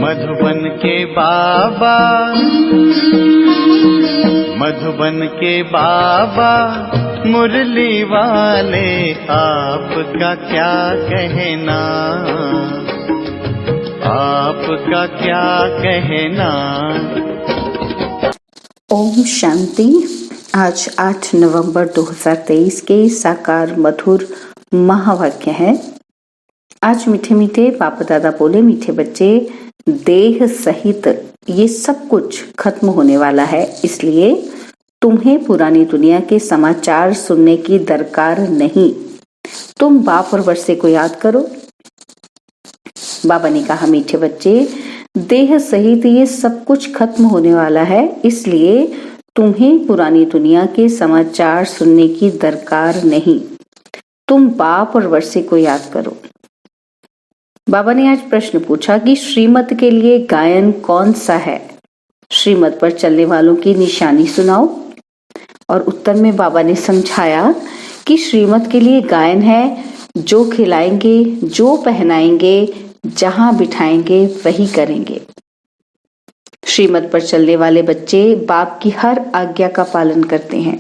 मधुबन के बाबा, मधुबन के बाबा मुरली वाले, आपका क्या कहना, आपका क्या कहना। ओम शांति। आज 8 नवंबर 2023 के साकार मधुर महावाक्य है। आज मीठे मीठे पापा दादा बोले, मीठे बच्चे, देह सहित ये सब कुछ खत्म होने वाला है, इसलिए तुम्हें पुरानी दुनिया के समाचार सुनने की दरकार नहीं। तुम बाप और वर्षे को याद करो। बाबा ने कहा, मीठे बच्चे, देह सहित ये सब कुछ खत्म होने वाला है, इसलिए तुम्हें पुरानी दुनिया के समाचार सुनने की दरकार नहीं। तुम बाप और वर्षे को याद करो। बाबा ने आज प्रश्न पूछा कि श्रीमत के लिए गायन कौन सा है? श्रीमत पर चलने वालों की निशानी सुनाओ। और उत्तर में बाबा ने समझाया कि श्रीमत के लिए गायन है, जो खिलाएंगे, जो पहनाएंगे, जहां बिठाएंगे वही करेंगे। श्रीमत पर चलने वाले बच्चे बाप की हर आज्ञा का पालन करते हैं।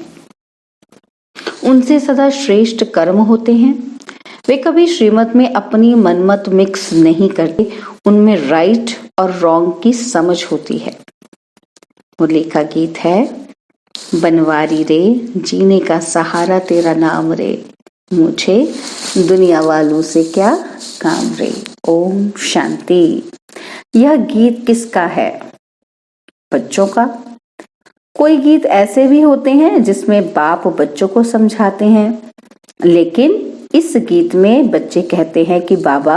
उनसे सदा श्रेष्ठ कर्म होते हैं। वे कभी श्रीमत में अपनी मनमत मिक्स नहीं करते। उनमें राइट और रॉन्ग की समझ होती है। मुरली का गीत है, बनवारी रे, जीने का सहारा तेरा नाम रे, मुझे दुनिया वालों से क्या काम रे। ओम शांति। यह गीत किसका है? बच्चों का। कोई गीत ऐसे भी होते हैं जिसमें बाप बच्चों को समझाते हैं, लेकिन इस गीत में बच्चे कहते हैं कि बाबा,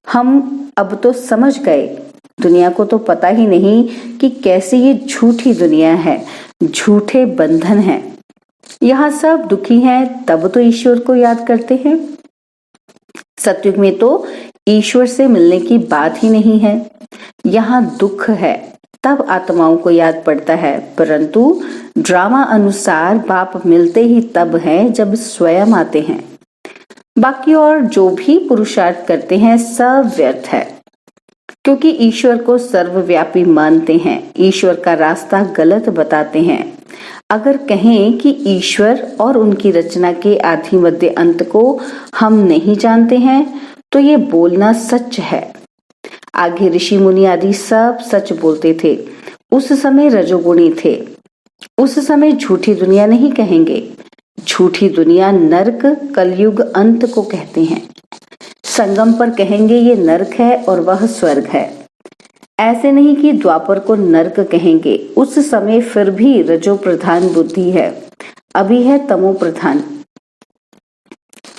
हम अब तो समझ गए, दुनिया को तो पता ही नहीं कि कैसी ये झूठी दुनिया है, झूठे बंधन हैं, यहाँ सब दुखी हैं, तब तो ईश्वर को याद करते हैं। सतयुग में तो ईश्वर से मिलने की बात ही नहीं है, यहाँ दुख है, तब आत्माओं को याद पड़ता है। परंतु ड्रामा अनुसार बाप मिलते ही तब हैं जब स्वयं आते हैं। बाकी और जो भी पुरुषार्थ करते हैं सब व्यर्थ है, क्योंकि ईश्वर को सर्वव्यापी मानते हैं, ईश्वर का रास्ता गलत बताते हैं। अगर कहें कि ईश्वर और उनकी रचना के आदि मध्य अंत को हम नहीं जानते हैं, तो ये बोलना सच है। आगे ऋषि मुनि आदि सब सच बोलते थे। उस समय रजोगुणी थे। उस समय झूठी दुनिया नहीं कहेंगे। झूठी दुनिया नरक, कलयुग अंत को कहते हैं। संगम पर कहेंगे ये नरक है और वह स्वर्ग है। ऐसे नहीं कि द्वापर को नरक कहेंगे, उस समय फिर भी रजो प्रधान बुद्धि है, अभी है तमो प्रधान।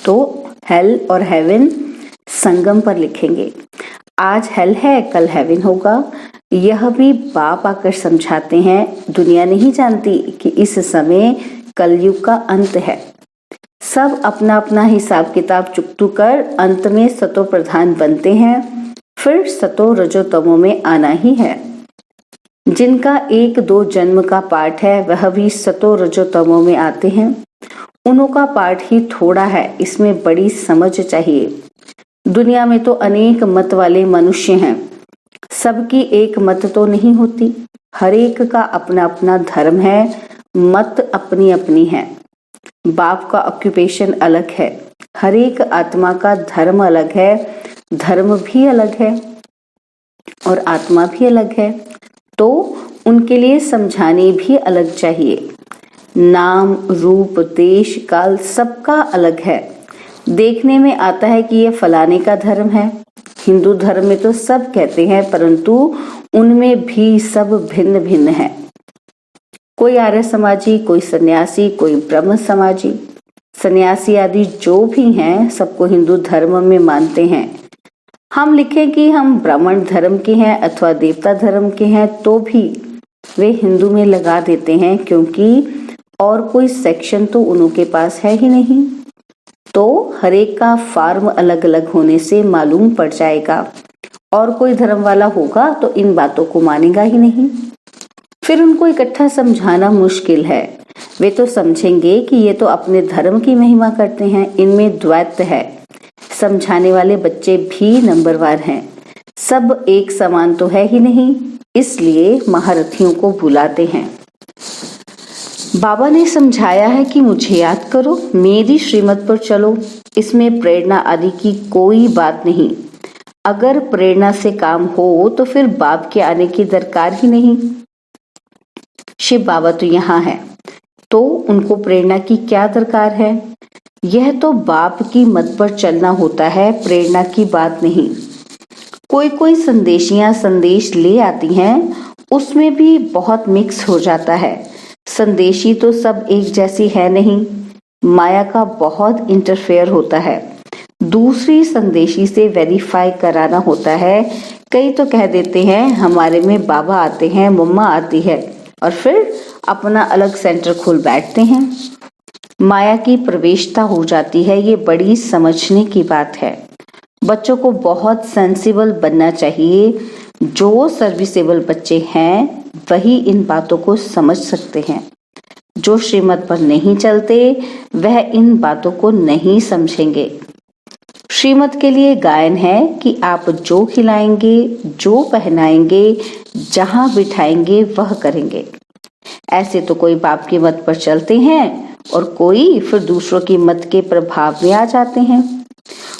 तो हेल और हेवन संगम पर लिखेंगे। आज हेल है, कल हेवन होगा। यह भी बाप आकर समझाते हैं। दुनिया नहीं जानती कि इस समय कलयुग का अंत है। सब अपना अपना हिसाब किताब चुकतू कर अंत में सतो प्रधान बनते हैं, फिर सतो रजो तमो में आना ही है। जिनका 1-2 जन्म का पाठ है, वह भी सतो रजो तमो में आते हैं। उन्हों का पाठ ही थोड़ा है, इसमें बड़ी समझ चाहिए। दुनिया में तो अनेक मत वाले मनुष्य हैं, सबकी एक मत तो नहीं होती। हर एक का अपना अपना धर्म है, मत अपनी अपनी है। बाप का ऑक्यूपेशन अलग है, हर एक आत्मा का धर्म अलग है, धर्म भी अलग है और आत्मा भी अलग है, तो उनके लिए समझाने भी अलग चाहिए। नाम, रूप, देश, काल सबका अलग है। देखने में आता है कि ये फलाने का धर्म है। हिंदू धर्म में तो सब कहते हैं, परंतु उनमें भी सब भिन्न भिन्न है। कोई आर्य समाजी, कोई सन्यासी, कोई ब्रह्म समाजी। सन्यासी आदि जो भी हैं, सबको हिंदू धर्म में मानते हैं। हम लिखें कि हम ब्राह्मण धर्म के हैं अथवा देवता धर्म के हैं, तो भी वे हिंदू में लगा देते हैं, क्योंकि और कोई सेक्शन तो उनके पास है ही नहीं। तो हर एक का फार्म अलग अलग होने से मालूम पड़ जाएगा, और कोई धर्म वाला होगा तो इन बातों को मानेगा ही नहीं। फिर उनको इकट्ठा समझाना मुश्किल है। वे तो समझेंगे कि ये तो अपने धर्म की महिमा करते हैं, इनमें द्वैत है। समझाने वाले बच्चे भी नंबरवार हैं। सब एक समान तो है ही नहीं, इसलिए महारथियों को बुलाते हैं। बाबा ने समझाया है कि मुझे याद करो, मेरी श्रीमत पर चलो, इसमें प्रेरणा आदि की कोई बात नहीं। अगर प्रेरणा से काम हो तो फिर बाप के आने की दरकार ही नहीं। शिव बाबा तो यहाँ है, तो उनको प्रेरणा की क्या दरकार है? यह तो बाप की मत पर चलना होता है, प्रेरणा की बात नहीं। कोई कोई संदेशियां संदेश ले आती हैं, उसमें भी बहुत मिक्स हो जाता है। संदेशी तो सब एक जैसी है नहीं, माया का बहुत इंटरफेयर होता है। दूसरी संदेशी से वेरीफाई कराना होता है। कई तो कह देते हैं हमारे में बाबा आते हैं, मम्मा आती है, और फिर अपना अलग सेंटर खोल बैठते हैं। माया की प्रवेशता हो जाती है, ये बड़ी समझने की बात है। बच्चों को बहुत सेंसिबल बनना चाहिए। जो सर्विसेबल बच्चे हैं वही इन बातों को समझ सकते हैं। जो श्रीमत पर नहीं चलते वह इन बातों को नहीं समझेंगे। श्रीमत के लिए गायन है कि आप जो खिलाएंगे, जो पहनाएंगे, जहां बिठाएंगे वह करेंगे। ऐसे तो कोई बाप की मत पर चलते हैं और कोई फिर दूसरों की मत के प्रभाव में आ जाते हैं।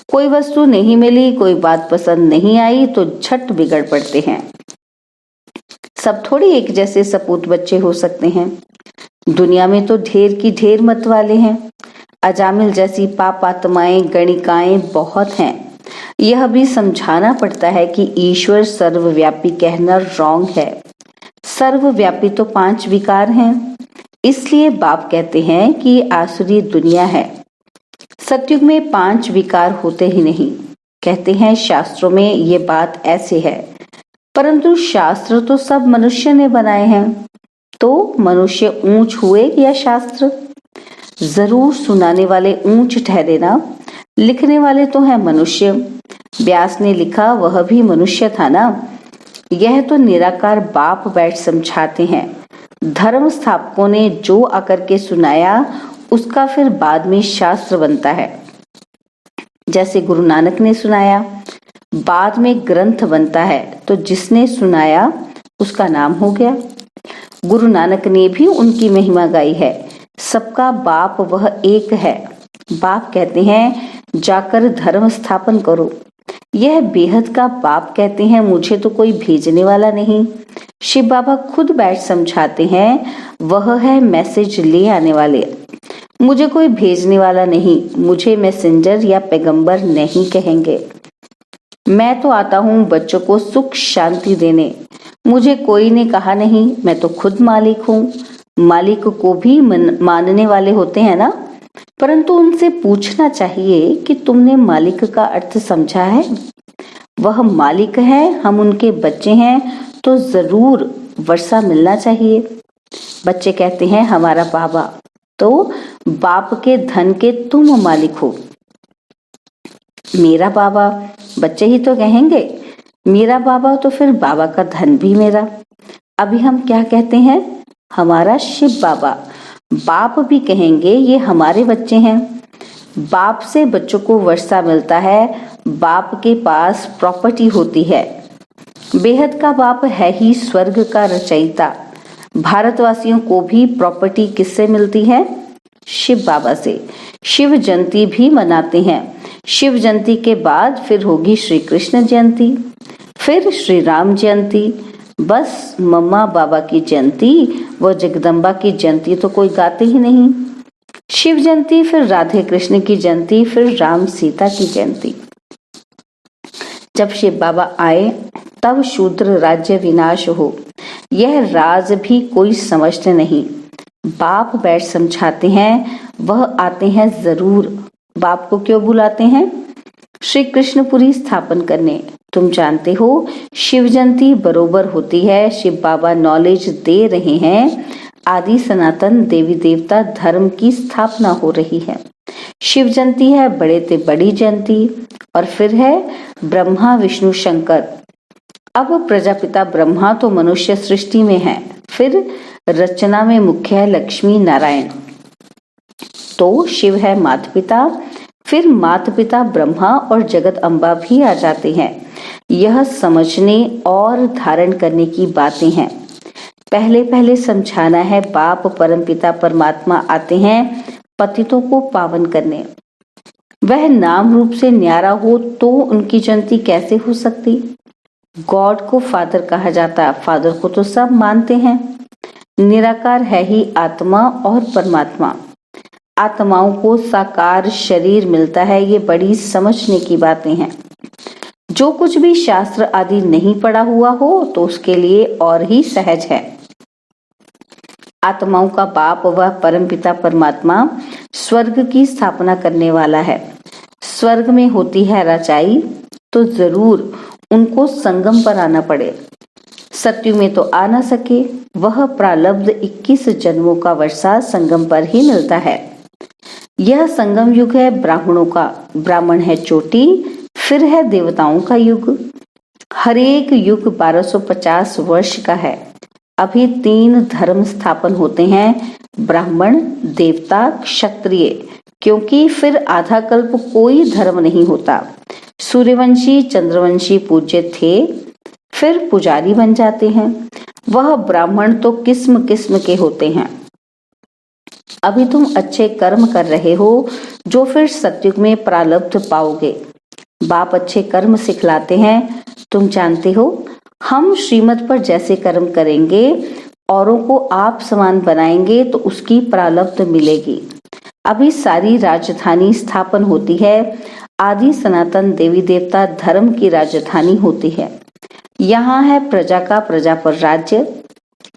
कोई वस्तु नहीं मिली, कोई बात पसंद नहीं आई तो झट बिगड़ पड़ते हैं। सब थोड़ी एक जैसे सपूत बच्चे हो सकते हैं। दुनिया में तो ढेर की ढेर मत वाले हैं। अजामिल जैसी पाप आत्माएं, गणिकाएं बहुत हैं। यह भी समझाना पड़ता है कि ईश्वर सर्वव्यापी कहना रॉन्ग है। सर्वव्यापी तो 5 विकार हैं। इसलिए बाप कहते हैं कि आसुरी दुनिया है। सतयुग में 5 विकार होते ही नहीं। कहते हैं शास्त्रों में ये बात ऐसे है, परंतु शास्त्र तो सब मनुष्य ने बनाए हैं। तो मनुष्य ऊंच हुए या शास्त्र? जरूर सुनाने वाले ऊंच ठहरे ना, लिखने वाले तो हैं मनुष्य। व्यास ने लिखा वह भी मनुष्य था ना। यह तो निराकार बाप बैठ समझाते हैं। धर्म स्थापकों ने जो आकर के सुनाया उसका फिर बाद में शास्त्र बनता है। जैसे गुरु नानक ने सुनाया, बाद में ग्रंथ बनता है, तो जिसने सुनाया उसका नाम हो गया। गुरु नानक ने भी उनकी महिमा गाई है। सबका बाप वह एक है। बाप कहते हैं जाकर धर्म स्थापन करो। यह बेहद का बाप कहते हैं मुझे तो कोई भेजने वाला नहीं। शिव बाबा खुद बैठ समझाते हैं वह है मैसेज ले आने वाले। मुझे कोई भेजने वाला नहीं, मुझे मैसेंजर या पैगंबर नहीं कहेंगे। मैं तो आता हूँ बच्चों को सुख शांति देने। मुझे कोई ने कहा नहीं, मैं तो खुद मालिक हूँ। मालिक को भी मानने वाले होते हैं ना, परंतु उनसे पूछना चाहिए कि तुमने मालिक का अर्थ समझा है? वह मालिक है, हम उनके बच्चे हैं, तो जरूर वर्षा मिलना चाहिए। बच्चे कहते हैं हमारा बाबा, तो बाप के धन के तुम मालिक हो। मेरा बाबा, बच्चे ही तो कहेंगे मेरा बाबा, तो फिर बाबा का धन भी मेरा। अभी हम क्या कहते हैं? हमारा शिव बाबा। बाप भी कहेंगे ये हमारे बच्चे हैं। बाप से बच्चों को वर्षा मिलता है। बाप के पास प्रॉपर्टी होती है। बेहद का बाप है ही स्वर्ग का रचयिता। भारतवासियों को भी प्रॉपर्टी किससे मिलती है? शिव बाबा से। शिव जयंती भी मनाते हैं। शिव जयंती के बाद फिर होगी श्री कृष्ण जयंती, फिर श्री राम जयंती। बस मम्मा बाबा की जयंती व जगदम्बा की जयंती तो कोई गाते ही नहीं। शिव जयंती, फिर राधे कृष्ण की जयंती, फिर राम सीता की जयंती। जब शिव बाबा आए तब शूद्र राज्य विनाश हो, यह राज भी कोई समझते नहीं। बाप बैठ समझाते हैं, वह आते हैं जरूर। बाप को क्यों बुलाते हैं? श्री कृष्णपुरी स्थापन करने। तुम जानते हो शिव जयंती बरोबर होती है। शिव बाबा नॉलेज दे रहे हैं, आदि सनातन देवी देवता धर्म की स्थापना हो रही है। शिव जयंती है बड़े ते बड़ी जयंती, और फिर है ब्रह्मा विष्णु शंकर। अब प्रजापिता ब्रह्मा तो मनुष्य सृष्टि में है, फिर रचना में मुख्य है लक्ष्मी नारायण। तो शिव है माता पिता, फिर माता पिता ब्रह्मा और जगत अम्बा भी आ जाते हैं। यह समझने और धारण करने की बातें हैं। पहले पहले समझाना है, बाप परमपिता परमात्मा आते हैं पतितों को पावन करने। वह नाम रूप से न्यारा हो तो उनकी जयंती कैसे हो सकती? गॉड को फादर कहा जाता, फादर को तो सब मानते हैं। निराकार है ही आत्मा और परमात्मा। आत्माओं को साकार शरीर मिलता है, ये बड़ी समझने की बातें हैं। जो कुछ भी शास्त्र आदि नहीं पढ़ा हुआ हो तो उसके लिए और ही सहज है। आत्माओं का बाप व परमपिता परमात्मा स्वर्ग की स्थापना करने वाला है। स्वर्ग में होती है रचाई, तो जरूर उनको संगम पर आना पड़े। सत्यु में तो आ ना सके, वह प्रालब्ध 21 जन्मों का वर्षा संगम पर ही मिलता है। यह संगम युग है ब्राह्मणों का। ब्राह्मण है चोटी, फिर है देवताओं का युग। हर एक युग 1250 वर्ष का है। अभी 3 धर्म स्थापन होते हैं, ब्राह्मण, देवता, क्षत्रिय, क्योंकि फिर आधा कल्प कोई धर्म नहीं होता। सूर्यवंशी चंद्रवंशी पूज्य थे, फिर पुजारी बन जाते हैं। वह ब्राह्मण तो किस्म किस्म के होते हैं। अभी तुम अच्छे कर्म कर रहे हो जो फिर सतयुग में प्रारब्ध पाओगे। बाप अच्छे कर्म सिखलाते हैं। तुम जानते हो, हम श्रीमत पर जैसे कर्म करेंगे, औरों को आप समान बनाएंगे तो उसकी प्रारब्ध मिलेगी। अभी सारी राजधानी स्थापन होती है। आदि सनातन देवी देवता धर्म की राजधानी होती है। यहाँ है प्रजा का प्रजा पर राज्य।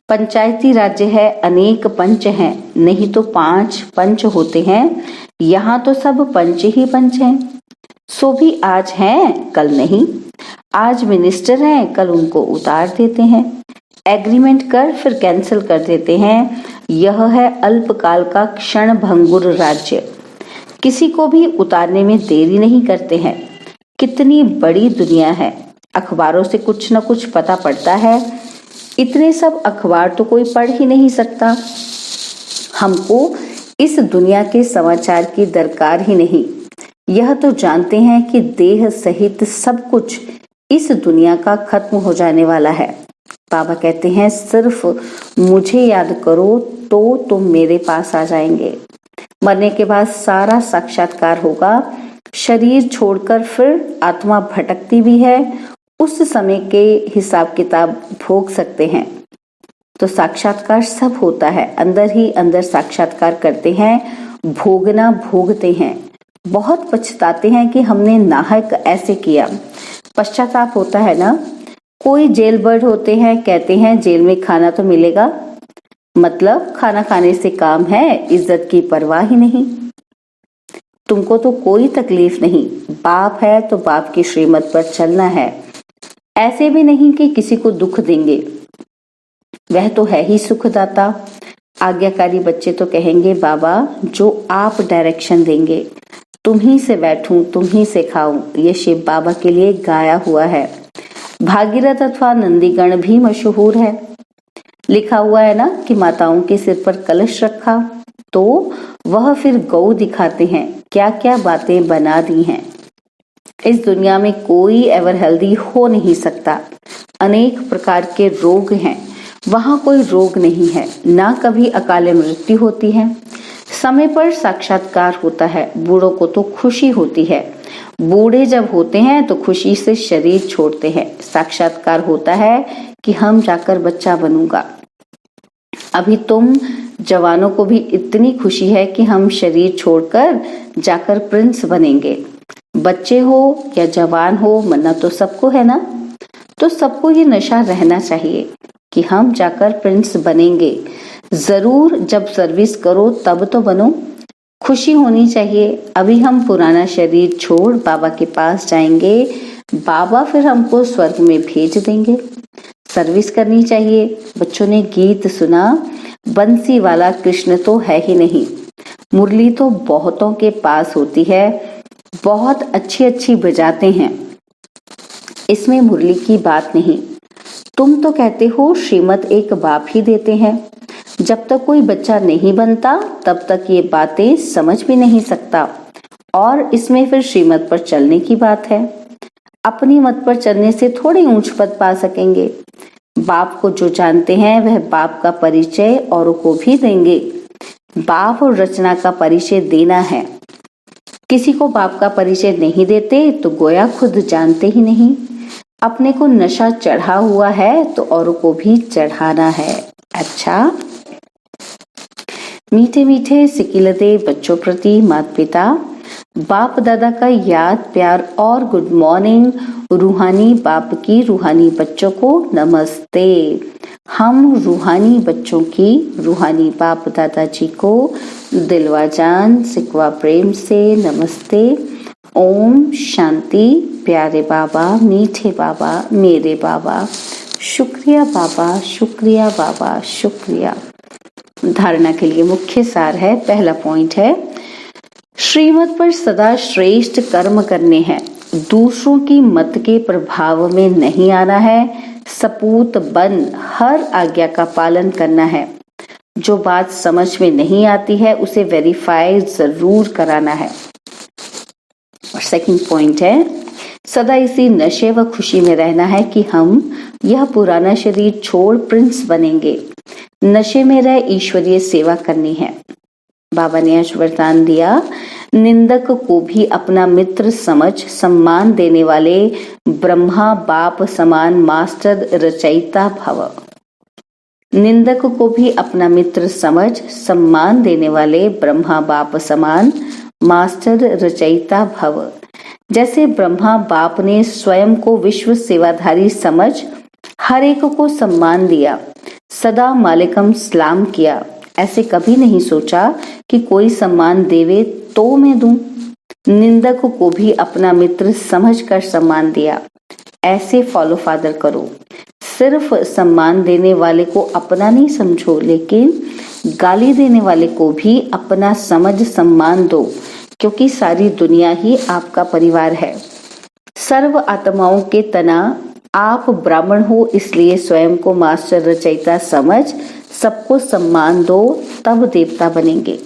पंचायती राज्य है, अनेक पंच हैं, नहीं तो 5 पंच होते हैं। यहाँ तो सब पंच ही पंच हैं। सो भी आज हैं कल नहीं। आज मिनिस्टर हैं, कल उनको उतार देते हैं। एग्रीमेंट कर फिर कैंसिल कर देते हैं। यह है अल्पकाल का क्षण भंगुर राज्य। किसी को भी उतारने में देरी नहीं करते हैं। कितनी बड़ी दुनिया है। अखबारों से कुछ न कुछ पता पड़ता है। इतने सब अखबार तो कोई पढ़ ही नहीं सकता। हमको इस दुनिया के समाचार की दरकार ही नहीं। यह तो जानते हैं कि देह सहित सब कुछ इस दुनिया का खत्म हो जाने वाला है। बाबा कहते हैं सिर्फ मुझे याद करो तो तुम मेरे पास आ जाएंगे। मरने के बाद सारा साक्षात्कार होगा। शरीर छोड़कर फिर आत्मा भटकती भी है। उस समय के हिसाब किताब भोग सकते हैं। तो साक्षात्कार सब होता है, अंदर ही अंदर साक्षात्कार करते हैं, भोगना भोगते हैं। बहुत पछताते हैं कि हमने नाहक ऐसे किया। पश्चाताप होता है ना। कोई जेल बर्ड होते हैं, कहते हैं जेल में खाना तो मिलेगा, मतलब खाना खाने से काम है, इज्जत की परवाह ही नहीं। तुमको तो कोई तकलीफ नहीं। बाप है तो बाप की श्रीमत पर चलना है। ऐसे भी नहीं कि किसी को दुख देंगे, वह तो है ही सुखदाता। आज्ञाकारी बच्चे तो कहेंगे बाबा जो आप डायरेक्शन देंगे, तुम ही से बैठूं, तुम ही से खाऊं। ये शिव बाबा के लिए गाया हुआ है। भागीरथ अथवा नंदीगण भी मशहूर है। लिखा हुआ है ना कि माताओं के सिर पर कलश रखा तो वह फिर गौ दिखाते हैं। क्या क्या बातें बना दी हैं। इस दुनिया में कोई एवर हेल्दी हो नहीं सकता। अनेक प्रकार के रोग हैं, वहां कोई रोग नहीं है। ना कभी अकाल मृत्यु होती है। समय पर साक्षात्कार होता है। बूढ़ों को तो खुशी होती है। बूढ़े जब होते हैं तो खुशी से शरीर छोड़ते हैं। साक्षात्कार होता है कि हम जाकर बच्चा बनूंगा। अभी तुम जवानों को भी इतनी खुशी है कि हम शरीर छोड़कर जाकर प्रिंस बनेंगे। बच्चे हो या जवान हो, मरना तो सबको है ना। तो सबको ये नशा रहना चाहिए कि हम जाकर प्रिंस बनेंगे। जरूर जब सर्विस करो तब तो बनो। खुशी होनी चाहिए। अभी हम पुराना शरीर छोड़ बाबा के पास जाएंगे। बाबा फिर हमको स्वर्ग में भेज देंगे। सर्विस करनी चाहिए। बच्चों ने गीत सुना, बंसी वाला कृष्ण तो है ही नहीं। मुरली तो बहुतों के पास होती है, बहुत अच्छी अच्छी बजाते हैं। इसमें मुरली की बात नहीं। तुम तो कहते हो श्रीमत एक बाप ही देते हैं। जब तक कोई बच्चा नहीं बनता तब तक ये बातें समझ भी नहीं सकता। और इसमें फिर श्रीमत पर चलने की बात है। अपनी मत पर चलने से थोड़ी ऊंच पद पा सकेंगे। बाप को जो जानते हैं वह बाप का परिचय औरों को भी देंगे। बाप और रचना का परिचय देना है। किसी को बाप का परिचय नहीं देते तो गोया खुद जानते ही नहीं। अपने को नशा चढ़ा हुआ है तो औरों को भी चढ़ाना है। अच्छा, मीठे मीठे सिकिलते बच्चों प्रति माता पिता बाप दादा का याद प्यार और गुड मॉर्निंग। रूहानी बाप की रूहानी बच्चों को नमस्ते। हम रूहानी बच्चों की रूहानी बाप दादाजी को दिलवा जान सिकवा प्रेम से नमस्ते। ओम शांति। प्यारे बाबा, मीठे बाबा, मेरे बाबा, शुक्रिया बाबा, शुक्रिया बाबा, शुक्रिया। धारणा के लिए मुख्य सार है, पहला पॉइंट है श्रीमत पर सदा श्रेष्ठ कर्म करने हैं। दूसरों की मत के प्रभाव में नहीं आना है। सपूत बन हर आज्ञा का पालन करना है। जो बात समझ में नहीं आती है उसे वेरीफाई जरूर कराना है। और सेकंड पॉइंट है सदा इसी नशे व खुशी में रहना है कि हम यह पुराना शरीर छोड़ प्रिंस बनेंगे। नशे में रह ईश्वरीय सेवा करनी है। बाबा ने आज वरदान दिया, निंदक को भी अपना मित्र समझ सम्मान देने वाले ब्रह्मा बाप समान मास्टर रचयिता भव। निंदक को भी अपना मित्र समझ सम्मान देने वाले ब्रह्मा बाप समान मास्टर रचयिता भव। जैसे ब्रह्मा बाप ने स्वयं को विश्व सेवाधारी समझ हर एक को सम्मान दिया, सदा मालिकम सलाम किया, ऐसे कभी नहीं सोचा कि कोई सम्मान देवे तो मैं दूं। निंदक को भी अपना मित्र समझकर सम्मान दिया। ऐसे फॉलो फादर करो। सिर्फ सम्मान देने वाले को अपना नहीं समझो, लेकिन गाली देने वाले को भी अपना समझ सम्मान दो, क्योंकि सारी दुनिया ही आपका परिवार है। सर्व आत्माओं के तना आप ब्राह्मण हो, इसलिए स्वयं को मास्टर रचयिता समझ सबको सम्मान दो, तब देवता बनेंगे।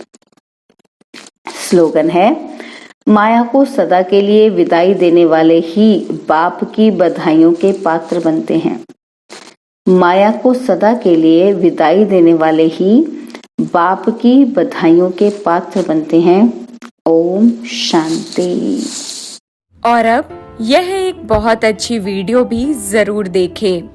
स्लोगन है, माया को सदा के लिए विदाई देने वाले ही बाप की बधाइयों के पात्र बनते हैं। माया को सदा के लिए विदाई देने वाले ही बाप की बधाइयों के पात्र बनते हैं। ओम शांति। और अब यह एक बहुत अच्छी वीडियो भी जरूर देखें।